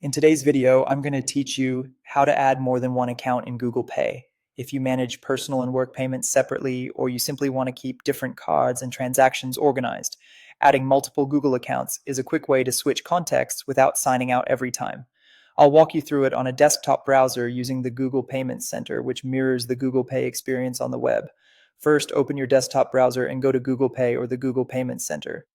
In today's video, I'm going to teach you how to add more than one account in Google Pay. If you manage personal and work payments separately, or you simply want to keep different cards and transactions organized, adding multiple Google accounts is a quick way to switch contexts without signing out every time. I'll walk you through it on a desktop browser using the Google Payment Center, which mirrors the Google Pay experience on the web. First, open your desktop browser and go to Google Pay or the Google Payment Center.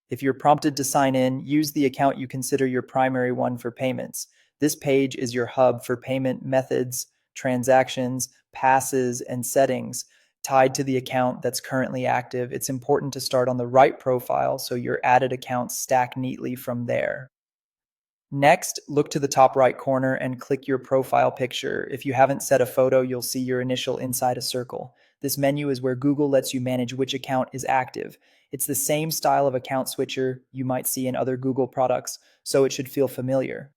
If you're prompted to sign in, use the account you consider your primary one for payments. This page is your hub for payment methods, transactions, passes, and settings tied to the account that's currently active. It's important to start on the right profile so your added accounts stack neatly from there. Next, look to the top right corner and click your profile picture. If you haven't set a photo, you'll see your initial inside a circle. This menu is where Google lets you manage which account is active. It's the same style of account switcher you might see in other Google products, so it should feel familiar.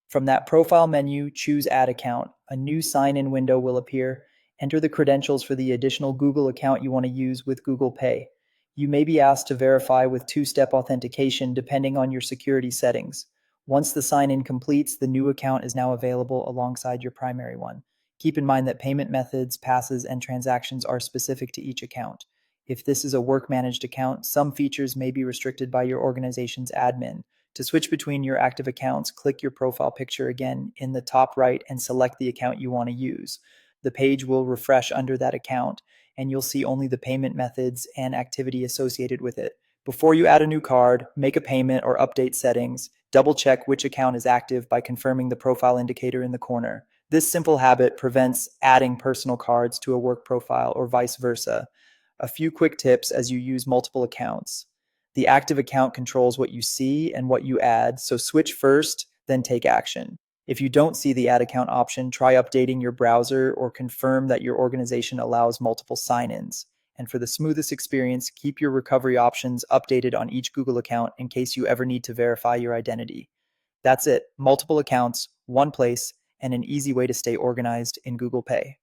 From that profile menu, choose Add Account. A new sign-in window will appear. Enter the credentials for the additional Google account you want to use with Google Pay. You may be asked to verify with two-step authentication depending on your security settings. Once the sign-in completes, the new account is now available alongside your primary one. Keep in mind that payment methods, passes, and transactions are specific to each account. If this is a work-managed account, some features may be restricted by your organization's admin. To switch between your active accounts, click your profile picture again in the top right and select the account you want to use. The page will refresh under that account, and you'll see only the payment methods and activity associated with it. Before you add a new card, make a payment, or update settings, double check which account is active by confirming the profile indicator in the corner. This simple habit prevents adding personal cards to a work profile or vice versa. A few quick tips as you use multiple accounts. The active account controls what you see and what you add, so switch first, then take action. If you don't see the Add Account option, try updating your browser or confirm that your organization allows multiple sign-ins. And for the smoothest experience, keep your recovery options updated on each Google account in case you ever need to verify your identity. That's it. Multiple accounts, one place, and an easy way to stay organized in Google Pay.